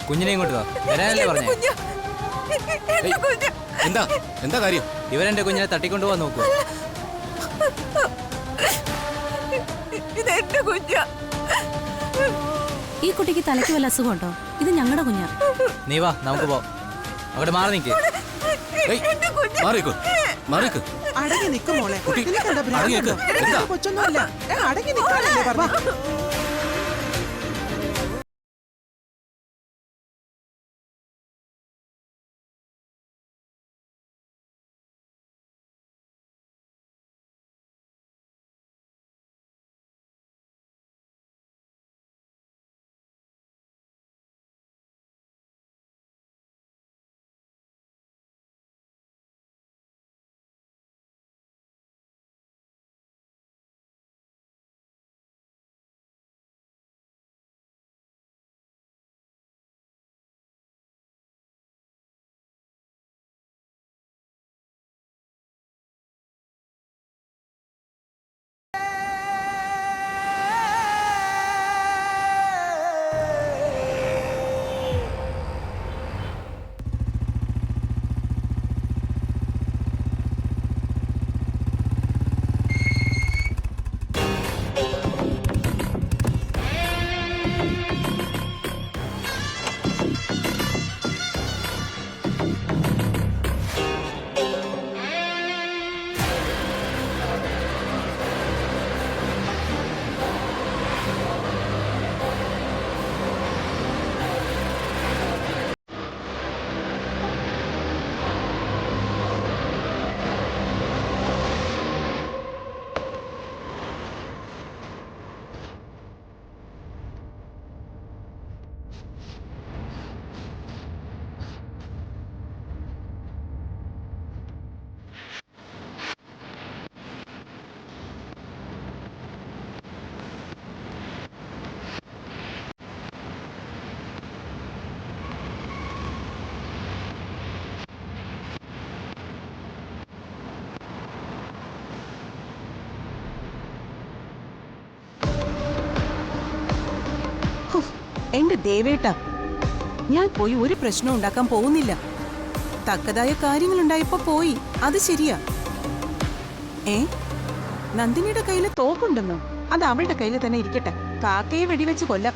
കുഞ്ഞിനെ ഇങ്ങോട്ട് വാ. വരാനല്ലേ പറഞ്ഞേ? എന്താ എന്താ കാര്യം? ഇവരെന്റെ കുഞ്ഞിനെ തട്ടിക്കൊണ്ടുപോകാൻ നോക്കൂ. ഈ കുട്ടിക്ക് തലയ്ക്ക് വല്ല അസുഖമുണ്ടോ? ഇത് ഞങ്ങളുടെ കുഞ്ഞാ. നീ വാ, നമുക്ക് പോ. അവിടെ മാറി നിൽക്കേ. അടങ്ങി നിൽക്കും മോളെ. എന്താ? കൊച്ചൊന്നുമല്ല. അടങ്ങി നിൽക്കാനല്ലേ പറഞ്ഞ. എന്റെ ദേവേട്ട, ഞാൻ പോയി ഒരു പ്രശ്നം ഉണ്ടാക്കാൻ പോകുന്നില്ല. തക്കതായ കാര്യങ്ങൾ ഉണ്ടായപ്പോ പോയി, അത് ശരിയാ. നന്ദിനിയുടെ കയ്യിൽ തോക്കുണ്ടെന്നോ? അത് അവളുടെ കയ്യിൽ തന്നെ ഇരിക്കട്ടെ. കാക്കയെ വെടിവെച്ച് കൊല്ലാം.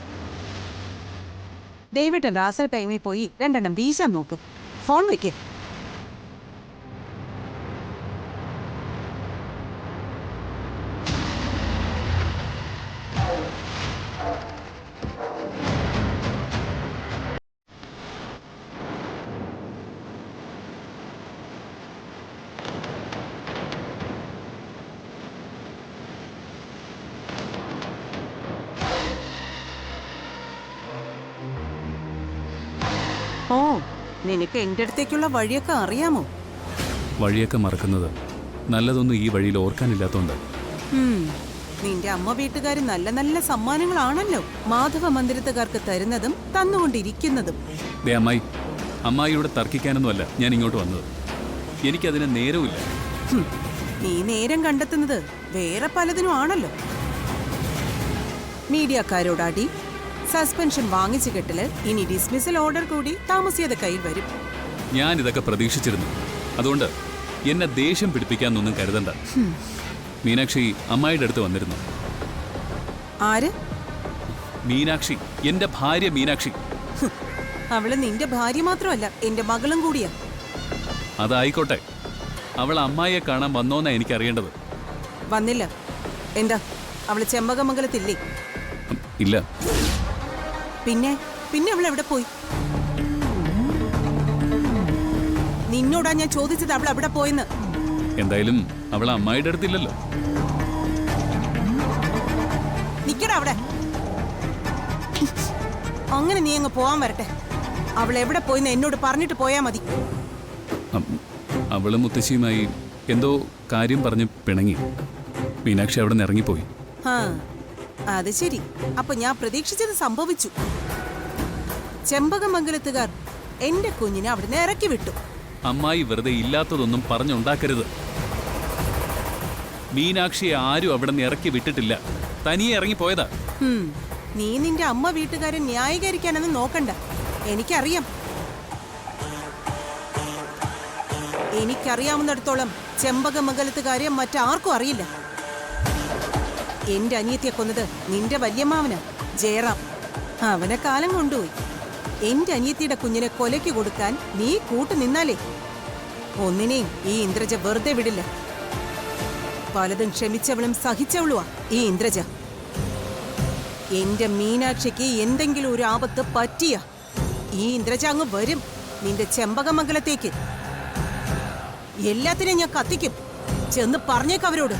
ദേവേട്ടൻ റാസൽ ടൈമിൽ പോയി 2 എണ്ണം വീശാൻ നോക്കും. ഫോൺ വെക്കേ. ഓ, നിനക്ക് എന്റെ അടുത്തേക്കുള്ള വഴിയൊക്കെ അറിയാമോ? വഴിയൊക്കെ മറക്കുന്നത് നല്ലതൊന്നും ഈ വഴിയിൽ ഓർക്കാനില്ലാത്തോണ്ട്. നിന്റെ അമ്മ വീട്ടുകാർ നല്ല നല്ല സമ്മാനങ്ങളാണല്ലോ മാധവ മന്ദിരത്തുകാർക്ക് തരുന്നതും തന്നുകൊണ്ടിരിക്കുന്നതും. അമ്മായിയോട് തർക്കിക്കാനൊന്നുമല്ല ഞാൻ ഇങ്ങോട്ട് വന്നത്. എനിക്കതിന് നേരവുമില്ല. നീ നേരം കണ്ടെത്തുന്നത് വേറെ പലതിനും ആണല്ലോ. മീഡിയക്കാരോടാടി, സസ്പെൻഷൻ വാങ്ങിച്ചു കെട്ടല്, ഇനി ഡിസ്മിസൽ ഓർഡർ കൂടി താമസിയാതെ കയ്യിൽ വരും. ഞാൻ ഇതൊക്കെ പ്രതീക്ഷിച്ചിരുന്നു. അതുകൊണ്ട് എന്നെ ദേഷ്യം പിടിപ്പിക്കാന്നൊന്നും കരുതണ്ട. മീനാക്ഷി അമ്മായിയുടെ അടുത്ത് വന്നിരുന്നു. ആര്? മീനാക്ഷി, എന്റെ ഭാര്യ മീനാക്ഷി. അവള് നിന്റെ ഭാര്യ മാത്രമല്ല, എന്റെ മകളും കൂടിയാ. അതായിക്കോട്ടെ, അവൾ അമ്മായിയെ കാണാൻ വന്നോന്നാ എനിക്കറിയേണ്ടത്. വന്നില്ല. എന്താ, അവള് ചെമ്പകമംഗലത്തില്ലേ? ഇല്ല. പിന്നെ പിന്നെ അവൾ എവിടെ പോയി? നിന്നോടാ ഞാൻ ചോദിച്ചത് അവൾ എവിടെ പോയെന്ന്. എന്തായാലും അവൾ അമ്മായിയുടെ അടുത്തില്ലല്ലോ. നിക്കടാ അവിടെ. അങ്ങനെ നീ അങ്ങ് പോവാൻ വരട്ടെ. അവൾ എവിടെ പോയിന്ന് എന്നോട് പറഞ്ഞിട്ട് പോയാ മതി. അവളും മുത്തശ്ശിയുമായി എന്തോ കാര്യം പറഞ്ഞ് പിണങ്ങി. മീനാക്ഷി അവിടെ നിന്ന് ഇറങ്ങിപ്പോയി. അത് ശരി. അപ്പൊ ഞാൻ പ്രതീക്ഷിച്ചത് സംഭവിച്ചു. ചെമ്പകമംഗലത്തുകാർ എന്റെ കുഞ്ഞിനെ അവിടുന്ന് ഇറക്കി വിട്ടു. അമ്മായി വെറുതെ ഇല്ലാത്തതൊന്നും പറഞ്ഞുണ്ടാക്കരുത്. മീനാക്ഷിയെ ആരും അവിടെ നിന്ന് ഇറക്കി വിട്ടിട്ടില്ല. തനിയെ ഇറങ്ങിപ്പോയതാ. നീ നിന്റെ അമ്മ വീട്ടുകാരെ ന്യായീകരിക്കാനൊന്നും നോക്കണ്ട. എനിക്കറിയാം. എനിക്കറിയാവുന്നിടത്തോളം ചെമ്പകമംഗലത്തുകാരെ മറ്റാർക്കും അറിയില്ല. എന്റെ അനിയത്തിയെ കൊന്നത് നിന്റെ വല്യമ്മാവനാ, ജയറാം. അവനെ കാലം കൊണ്ടുപോയി. എന്റെ അനിയത്തിയുടെ കുഞ്ഞിനെ കൊലയ്ക്ക് കൊടുക്കാൻ നീ കൂട്ടു നിന്നാലേ ഒന്നിനെയും ഈ ഇന്ദ്രജ വെറുതെ വിടില്ല. പലതും ക്ഷമിച്ചവളും സഹിച്ചവളുവാ ഈ ഇന്ദ്രജ. എന്റെ മീനാക്ഷിക്ക് എന്തെങ്കിലും ഒരു ആപത്ത് പറ്റിയ ഈ ഇന്ദ്രജ അങ്ങ് വരും നിന്റെ ചെമ്പകമംഗലത്തേക്ക്. എല്ലാത്തിനെയും ഞാൻ കത്തിക്കും. ചെന്ന് പറഞ്ഞേക്കവരോട്.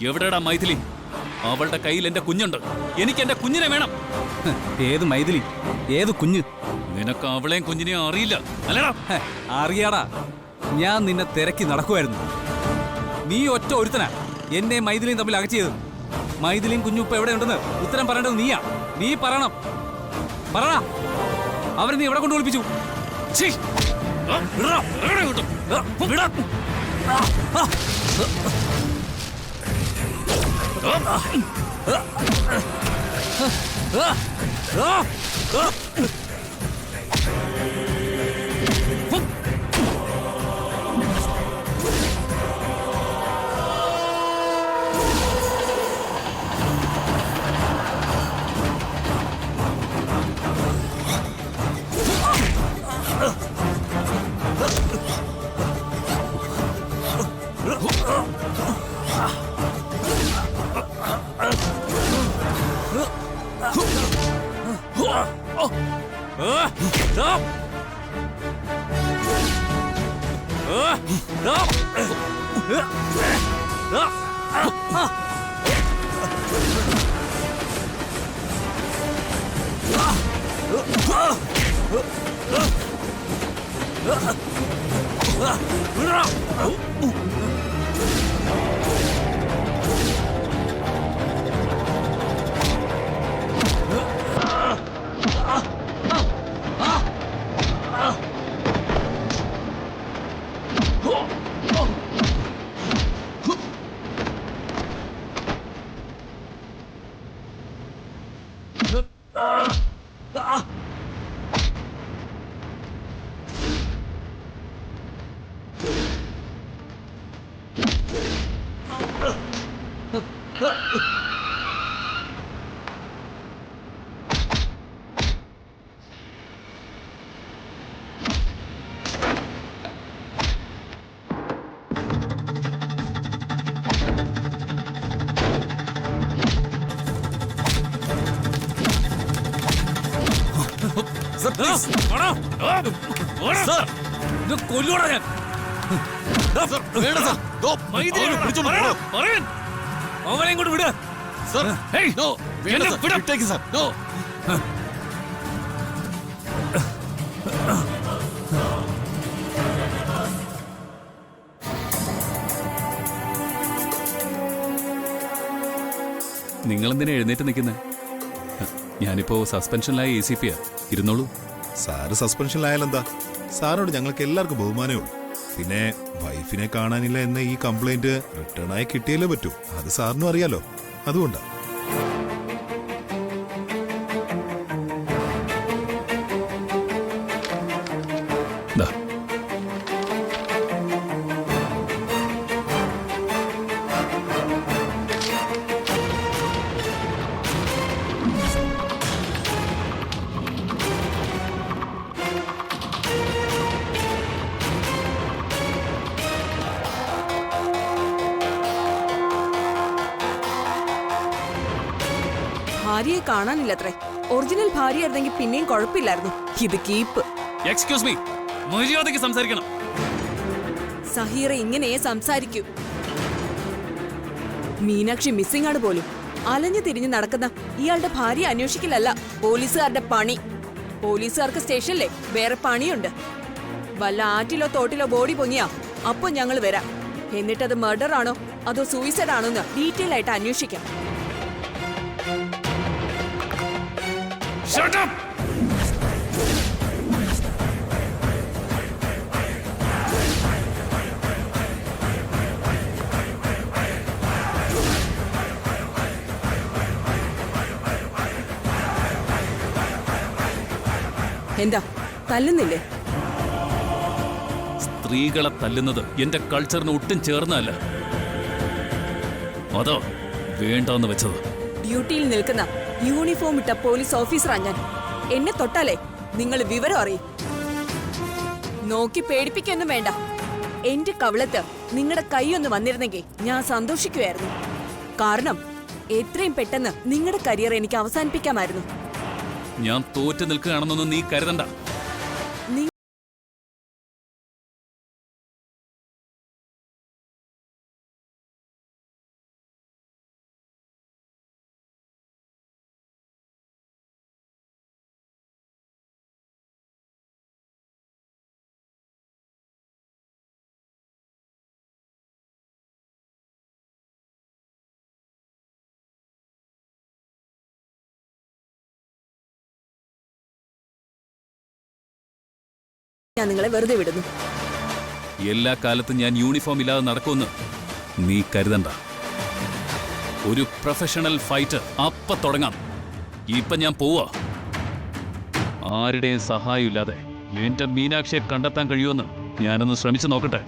എവിടെടാ മൈഥിലി? അവളുടെ കയ്യിൽ എന്റെ കുഞ്ഞുണ്ട്. എനിക്ക് എന്റെ കുഞ്ഞിനെ വേണം. ഏത് മൈഥിലി? ഏത് കുഞ്ഞ്? നിനക്ക് അവളെയും കുഞ്ഞിനെയും അറിയില്ല അല്ലടാ? അറിയാടാ, ഞാൻ നിന്നെ തിരക്കി നടക്കുമായിരുന്നു. നീ ഒറ്റ ഒരുത്തനാ എന്നെ മൈഥിലിയും തമ്മിൽ അകറ്റിയത്. മൈഥിലിയും കുഞ്ഞും ഇപ്പൊ എവിടെയുണ്ടെന്ന് ഉത്തരം പറയേണ്ടത് നീയാ. നീ പറയണം. പറ, അവരെ നീ എവിടെ കൊണ്ട് ഒളിപ്പിച്ചു? സർ പ്ലീസ് സർ കൊല്ലുവാടാ ഞാൻ. സർ വേണ്ട സർ ദോ മൈദിനെ പിടിച്ചോണ്ട് പോടോ അവനെ ഇങ്ങോട്ട് വിട്. സർ ഹേയ്, നോ വേണ്ട എന്നെ സർ വിട്. വിട്ടേക്ക് സർ നോ നിങ്ങളെന്തിനാ എഴുന്നേറ്റ് നിൽക്കുന്നത്? ഞാനിപ്പോ സസ്പെൻഷനിലായ ACP-യാ. ഇരുന്നോളൂ. സാറ് സസ്പെൻഷനിലായാലെന്താ? സാറിനോട് ഞങ്ങൾക്ക് എല്ലാവർക്കും ബഹുമാനമേ ഉള്ളൂ. പിന്നെ വൈഫിനെ കാണാനില്ല എന്ന ഈ കംപ്ലൈന്റ് റിട്ടേൺ ആയി കിട്ടിയല്ലേ പറ്റൂ. അത് സാറിനും അറിയാലോ. അതുകൊണ്ടാ. ദാ. ഭാര്യയെ കാണാനില്ലത്രേ. ഒറിജിനൽ ഭാര്യയായിരുന്നെങ്കിൽ പിന്നെയും കുഴപ്പമില്ലായിരുന്നു. ഇത് കീപ്പ്. എക്സ്ക്യൂസ് മീ, മര്യാദയ്ക്ക് സംസാരിക്കണം. സഹീറ ഇങ്ങനെയേ സംസാരിക്കൂ. മീനാക്ഷി മിസ്സിംഗ് ആണ് പോലും. അലഞ്ഞു തിരിഞ്ഞു നടക്കുന്ന ഇയാളുടെ ഭാര്യ അന്വേഷിക്കലല്ല പോലീസുകാരുടെ പണി. പോലീസുകാർക്ക് സ്റ്റേഷനിലെ വേറെ പണിയുണ്ട്. വല്ല ആറ്റിലോ തോട്ടിലോ ബോഡി പൊങ്ങിയാ അപ്പൊ ഞങ്ങൾ വരാം. എന്നിട്ടത് മർഡർ ആണോ അതോ സൂയിസൈഡ് ആണോ എന്ന് ഡീറ്റെയിൽ ആയിട്ട് അന്വേഷിക്കാം. Shut up! എന്താ തല്ലുന്നില്ലേ? സ്ത്രീകളെ തല്ലുന്നത് എന്റെ കൾച്ചറിന് ഒട്ടും ചേർന്നല്ല. അതോ വേണ്ടെന്ന് വെച്ചത്. ഡ്യൂട്ടിയിൽ നിൽക്കുന്ന യൂണിഫോം ഇട്ട പോലീസ് ഓഫീസറാ ഞാൻ. എന്നെ തൊട്ടാലേ നിങ്ങൾ വിവരം അറിയും. നോക്കി പേടിപ്പിക്കൊന്നും വേണ്ട. എന്റെ കവിളത്ത് നിങ്ങളുടെ കൈയൊന്ന് വന്നിരുന്നെങ്കിൽ ഞാൻ സന്തോഷിക്കുമായിരുന്നു. കാരണം എത്രയും പെട്ടെന്ന് നിങ്ങളുടെ കരിയർ എനിക്ക് അവസാനിപ്പിക്കാമായിരുന്നു. ഞാൻ തോറ്റു നിൽക്കുകയാണെന്നൊന്നും നീ കരുതണ്ട. നി- ഞാൻ നിങ്ങളെ വെറുതെ വിടുന്നു. എല്ലാ കാലത്തും ഞാൻ യൂണിഫോം ഇല്ലാതെ നടക്കുമെന്ന് നീ കരുതണ്ട. ഒരു പ്രൊഫഷണൽ ഫൈറ്റർ അപ്പ തുടങ്ങാം. ഇപ്പൊ ഞാൻ പോവാ. ആരുടെയും സഹായം ഇല്ലാതെ എന്റെ മീനാക്ഷിയെ കണ്ടെത്താൻ കഴിയുമെന്ന് ഞാനൊന്ന് ശ്രമിച്ചു നോക്കട്ടെ.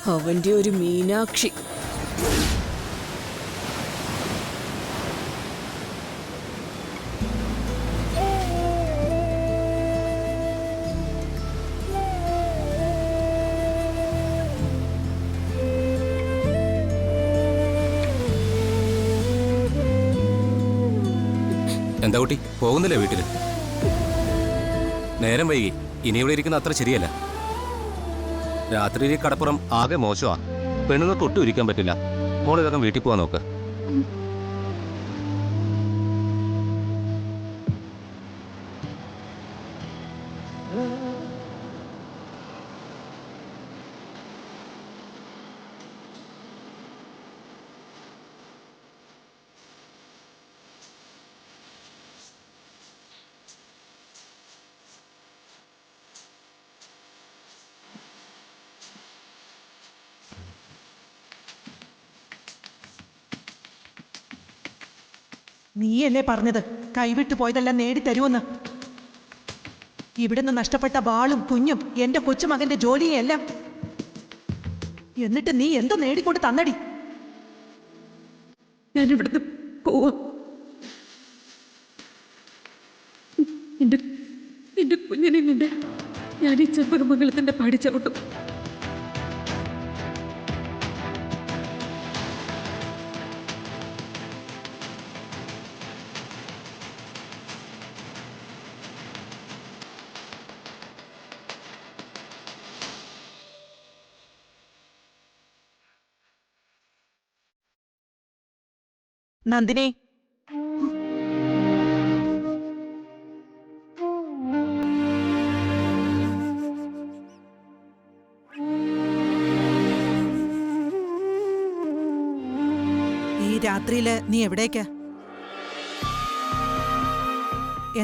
അവന്റെ ഒരു മീനാക്ഷി. എന്താ കുട്ടി പോകുന്നില്ലേ വീട്ടില്? നേരം വൈകി. ഇനി ഇവിടെ ഇരിക്കുന്ന അത്ര ശരിയല്ല. രാത്രി ഈ കടപ്പുറം ആകെ മോശമാ. പെണ്ണുങ്ങൾക്ക് ഒട്ടും ഇരിക്കാൻ പറ്റില്ല. മോൾ ഇതൊക്കെ വീട്ടിൽ പോവാൻ നോക്ക്. നീയല്ലേ പറഞ്ഞത് കൈവിട്ടു പോയതെല്ലാം നേടിത്തരുമെന്ന്. ഇവിടുന്ന് നഷ്ടപ്പെട്ട വാളും കുഞ്ഞും എന്റെ കൊച്ചുമകന്റെ ജോലിയും എല്ലാം. എന്നിട്ട് നീ എന്തോ നേടിക്കൊണ്ട് തന്നടി? ഞാൻ ഇവിടുന്ന് പോവാം. എന്റെ കുഞ്ഞിനെ കൊണ്ട് ഞാൻ ഈ ചെമ്പകമംഗലത്തിന്റെ പടി ചവിട്ടും. നന്ദിനി, ഈ രാത്രിയില് നീ എവിടേക്കാ?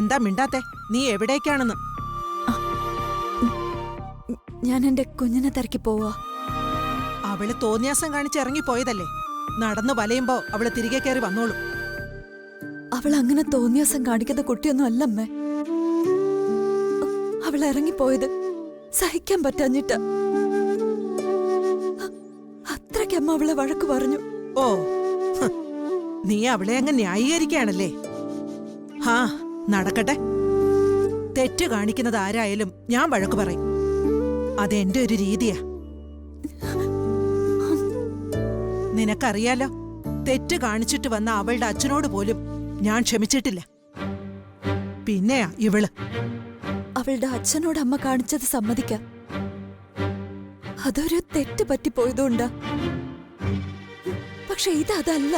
എന്താ മിണ്ടാത്തെ? നീ എവിടേക്കാണെന്ന്? ഞാൻ എന്റെ കുഞ്ഞിനെ തിരക്കി പോവാ. അവള് തോന്നിയാസം കാണിച്ച് ഇറങ്ങിപ്പോയതല്ലേ. നടന്നു വലയുമ്പോ അവള് തിരികെ കയറി വന്നോളും. അവൾ അങ്ങനെ തോന്നിയാസം കാണിക്കുന്ന കുട്ടിയൊന്നും അല്ലമ്മേ. അവൾ ഇറങ്ങിപ്പോയത് സഹിക്കാൻ പറ്റാഞ്ഞിട്ട. അത്രയ്ക്കമ്മ അവളെ വഴക്ക് പറഞ്ഞു. ഓ, നീ അവളെ അങ്ങ് ന്യായീകരിക്കുകയാണല്ലേ? ഹാ, നടക്കട്ടെ. തെറ്റ് കാണിക്കുന്നത് ആരായാലും ഞാൻ വഴക്ക് പറയും. അതെന്റെ ഒരു രീതിയാ. നിനക്കറിയാലോ, തെറ്റ് കാണിച്ചിട്ട് വന്ന അവളുടെ അച്ഛനോട് പോലും ഞാൻ ക്ഷമിച്ചിട്ടില്ല. പിന്നെയാ ഇവള്. അവളുടെ അച്ഛനോട് അമ്മ കാണിച്ചത് സമ്മതിക്കാം. അതൊരു തെറ്റ് പറ്റിപ്പോയതുകൊണ്ടാ. പക്ഷെ ഇതല്ല.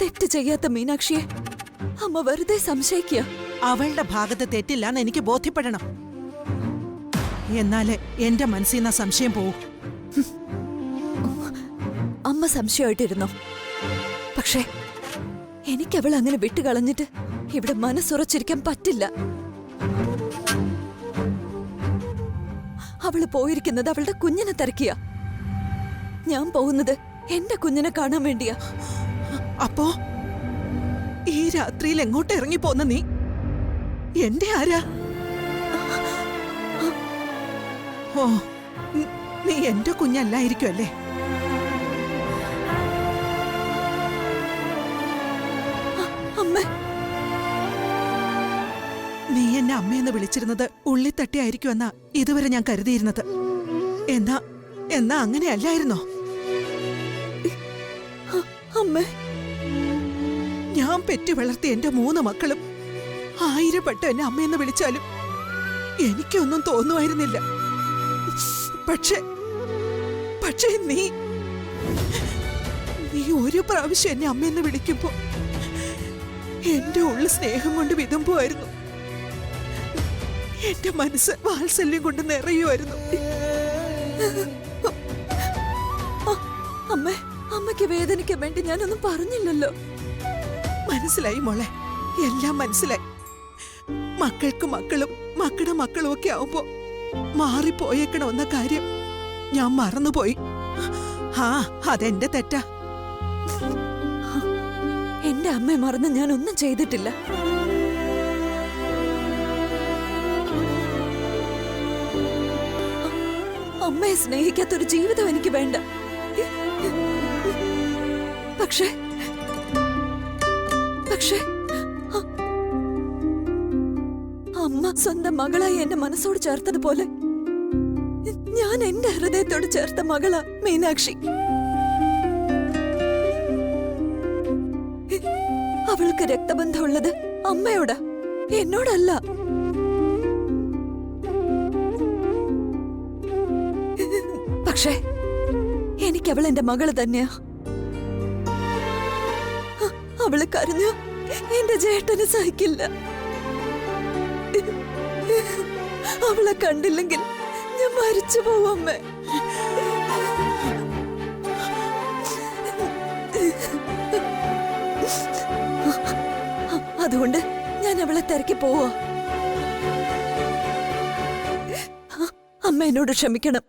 തെറ്റ് ചെയ്യാത്ത മീനാക്ഷിയെ അമ്മ വെറുതെ സംശയിക്കുക. അവളുടെ ഭാഗത്ത് തെറ്റില്ലാന്ന് എനിക്ക് ബോധ്യപ്പെടണം. എന്നാലേ എന്റെ മനസ്സിൽ നിന്ന് സംശയം പോവും. അമ്മ സംശയമായിട്ടിരുന്നോ? പക്ഷേ എനിക്കവൾ അങ്ങനെ വിട്ടുകളഞ്ഞിട്ട് ഇവിടെ മനസ്സുറച്ചിരിക്കാൻ പറ്റില്ല. അവള് പോയിരിക്കുന്നത് അവളുടെ കുഞ്ഞിനെ തിരക്കിയ. ഞാൻ പോകുന്നത് എന്റെ കുഞ്ഞിനെ കാണാൻ വേണ്ടിയാ. അപ്പോ ഈ രാത്രിയിൽ എങ്ങോട്ട് ഇറങ്ങിപ്പോന്ന നീ? എന്റെ ആരാ? ഓ, നീ എന്റെ കുഞ്ഞല്ലായിരിക്കും അല്ലേ? അമ്മ, നീ എന്നെ അമ്മയെന്ന് വിളിച്ചിരുന്നത് ഉള്ളിത്തട്ടിയായിരിക്കുമെന്നാ ഇതുവരെ ഞാൻ കരുതിയിരുന്നത്. എന്നാ അങ്ങനെയല്ലായിരുന്നോ? അമ്മ, ഞാൻ പെറ്റു വളർത്തിയ എന്റെ 3 മക്കളും 1000 വട്ടം എന്നെ അമ്മയെന്ന് വിളിച്ചാലും എനിക്കൊന്നും തോന്നുമായിരുന്നില്ല. പക്ഷേ നീ ഒരു പ്രാവശ്യം എന്നെ അമ്മയെന്ന് വിളിക്കുമ്പോ എന്റെ ഉള്ളിൽ സ്നേഹം കൊണ്ട് വിതുമ്പുമായിരുന്നു. എന്റെ മനസ്സ് വാത്സല്യം കൊണ്ട് നിറയുമായിരുന്നു. അമ്മ, അമ്മയ്ക്ക് വേദനിക്കാൻ വേണ്ടി ഞാനൊന്നും പറഞ്ഞില്ലല്ലോ. മനസ്സിലായി മോളെ, എല്ലാം മനസ്സിലായി. മക്കൾക്ക് മക്കളും മക്കളുടെ മക്കളും ഒക്കെ ആവുമ്പോ മാറിപ്പോയേക്കണമെന്ന കാര്യം ഞാൻ മറന്നുപോയി. അതെന്റെ തെറ്റാ. എന്റെ അമ്മയെ മറന്ന് ഞാനൊന്നും ചെയ്തിട്ടില്ല. അമ്മയെ സ്നേഹിക്കാത്തൊരു ജീവിതം എനിക്ക് വേണ്ട. പക്ഷേ അമ്മ സ്വന്തം മകളായി എന്റെ മനസ്സോട് ചേർത്തതുപോലെ ഞാൻ എന്റെ ഹൃദയത്തോട് ചേർത്ത മകളാ മീനാക്ഷി. അവൾക്ക് രക്തബന്ധമുള്ളത് അമ്മയോടാ, എന്നോടല്ല. പക്ഷേ എനിക്കവൾ എന്റെ മകള് തന്നെയാ. അവള് കരഞ്ഞു എന്റെ ചേട്ടന് സഹിക്കില്ല. അവളെ കണ്ടില്ലെങ്കിൽ ഞാൻ മരിച്ചു പോവമ്മേ. അതുകൊണ്ട് ഞാൻ അവളെ തിരക്കി പോവാ. അമ്മ എന്നോട് ക്ഷമിക്കണം.